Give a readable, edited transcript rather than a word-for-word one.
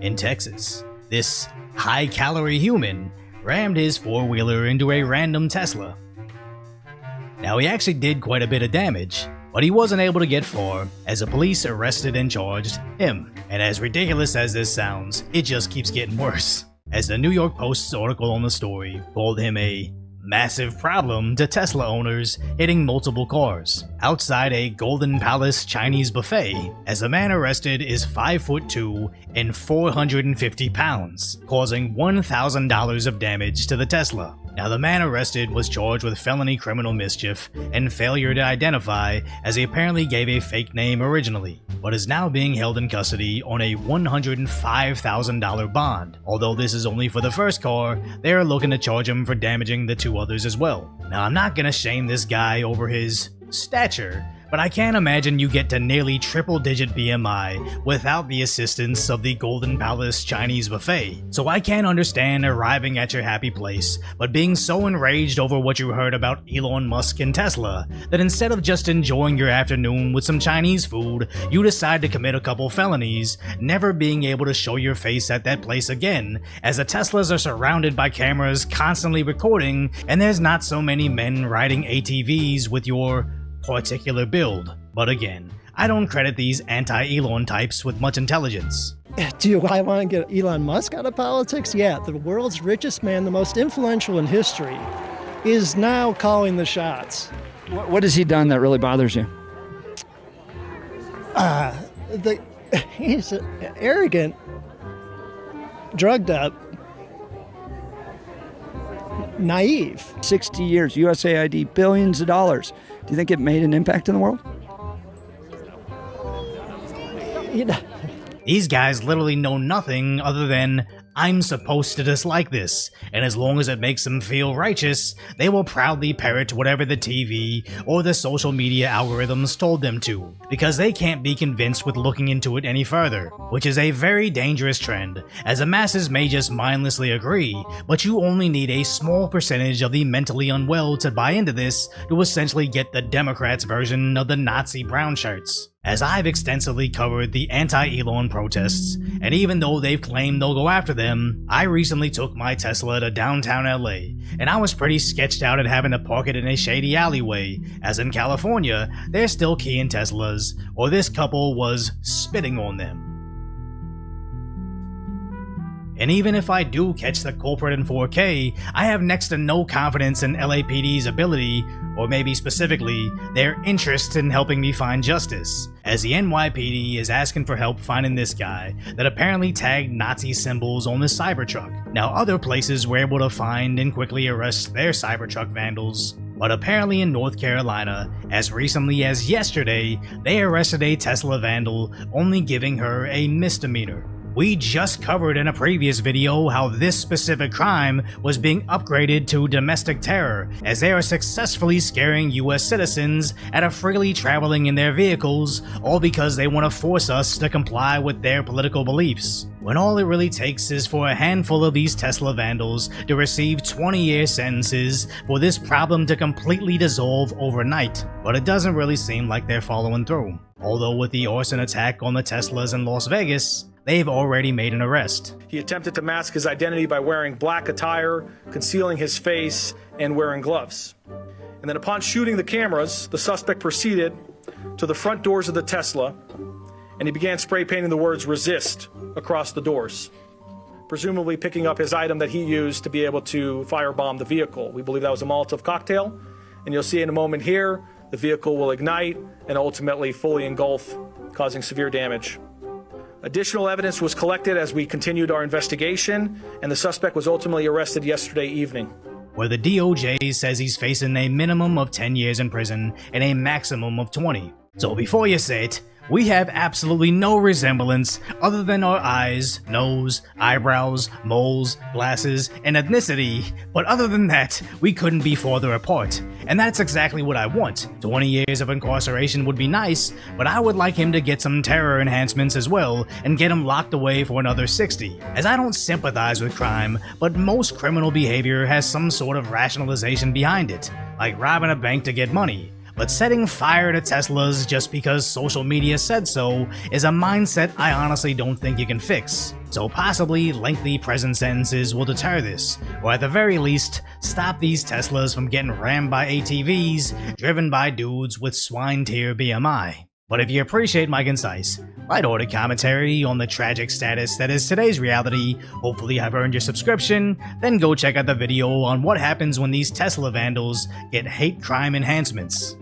in Texas. This high-calorie human rammed his four-wheeler into a random Tesla. Now, he actually did quite a bit of damage, but he wasn't able to get far as the police arrested and charged him. And as ridiculous as this sounds, it just keeps getting worse, as the New York Post's article on the story called him a massive problem to Tesla owners hitting multiple cars outside a Golden Palace Chinese buffet, as the man arrested is 5'2" and 450 pounds, causing $1,000 of damage to the Tesla. Now, the man arrested was charged with felony criminal mischief and failure to identify, as he apparently gave a fake name originally, but is now being held in custody on a $105,000 bond. Although this is only for the first car, they are looking to charge him for damaging the two others as well. Now, I'm not gonna shame this guy over his stature, but I can't imagine you get to nearly triple-digit BMI without the assistance of the Golden Palace Chinese buffet. So I can't understand arriving at your happy place, but being so enraged over what you heard about Elon Musk and Tesla, that instead of just enjoying your afternoon with some Chinese food, you decide to commit a couple felonies, never being able to show your face at that place again, as the Teslas are surrounded by cameras constantly recording, and there's not so many men riding ATVs with your particular build. But again, I don't credit these anti-Elon types with much intelligence. Do I want to get Elon Musk out of politics? Yeah, the world's richest man, the most influential in history, is now calling the shots. What has he done that really bothers you? He's arrogant, drugged up, naive. 60 years, USAID, billions of dollars. Do you think it made an impact in the world? You know, These guys literally know nothing other than, I'm supposed to dislike this, and as long as it makes them feel righteous, they will proudly parrot whatever the TV or the social media algorithms told them to, because they can't be convinced with looking into it any further, which is a very dangerous trend, as the masses may just mindlessly agree, but you only need a small percentage of the mentally unwell to buy into this to essentially get the Democrats' version of the Nazi brown shirts. As I've extensively covered the anti-Elon protests, and even though they've claimed they'll go after them, I recently took my Tesla to downtown LA, and I was pretty sketched out at having to park it in a shady alleyway, as in California, they're still keying Teslas, or this couple was spitting on them. And even if I do catch the culprit in 4K, I have next to no confidence in LAPD's ability, or maybe specifically, their interest in helping me find justice, as the NYPD is asking for help finding this guy that apparently tagged Nazi symbols on the Cybertruck. Now, other places were able to find and quickly arrest their Cybertruck vandals, but apparently in North Carolina, as recently as yesterday, they arrested a Tesla vandal, only giving her a misdemeanor. We just covered in a previous video how this specific crime was being upgraded to domestic terror, as they are successfully scaring US citizens out of freely traveling in their vehicles, all because they want to force us to comply with their political beliefs. When all it really takes is for a handful of these Tesla vandals to receive 20-year sentences for this problem to completely dissolve overnight. But it doesn't really seem like they're following through. Although with the arson attack on the Teslas in Las Vegas, they've already made an arrest. He attempted to mask his identity by wearing black attire, concealing his face, and wearing gloves. And then upon shooting the cameras, the suspect proceeded to the front doors of the Tesla, and he began spray painting the words "resist" across the doors, presumably picking up his item that he used to be able to firebomb the vehicle. We believe that was a Molotov cocktail, and you'll see in a moment here, the vehicle will ignite and ultimately fully engulf, causing severe damage. Additional evidence was collected as we continued our investigation, and the suspect was ultimately arrested yesterday evening. Where the DOGE says he's facing a minimum of 10 years in prison and a maximum of 20. So before you say it, we have absolutely no resemblance other than our eyes, nose, eyebrows, moles, glasses, and ethnicity, but other than that, we couldn't be farther apart. And that's exactly what I want. 20 years of incarceration would be nice, but I would like him to get some terror enhancements as well, and get him locked away for another 60. As I don't sympathize with crime, but most criminal behavior has some sort of rationalization behind it, like robbing a bank to get money. but setting fire to Teslas just because social media said so is a mindset I honestly don't think you can fix. So possibly lengthy prison sentences will deter this, or at the very least, stop these Teslas from getting rammed by ATVs driven by dudes with swine tier BMI. But if you appreciate my concise, light-ordered commentary on the tragic status that is today's reality, hopefully I've earned your subscription, then go check out the video on what happens when these Tesla vandals get hate crime enhancements.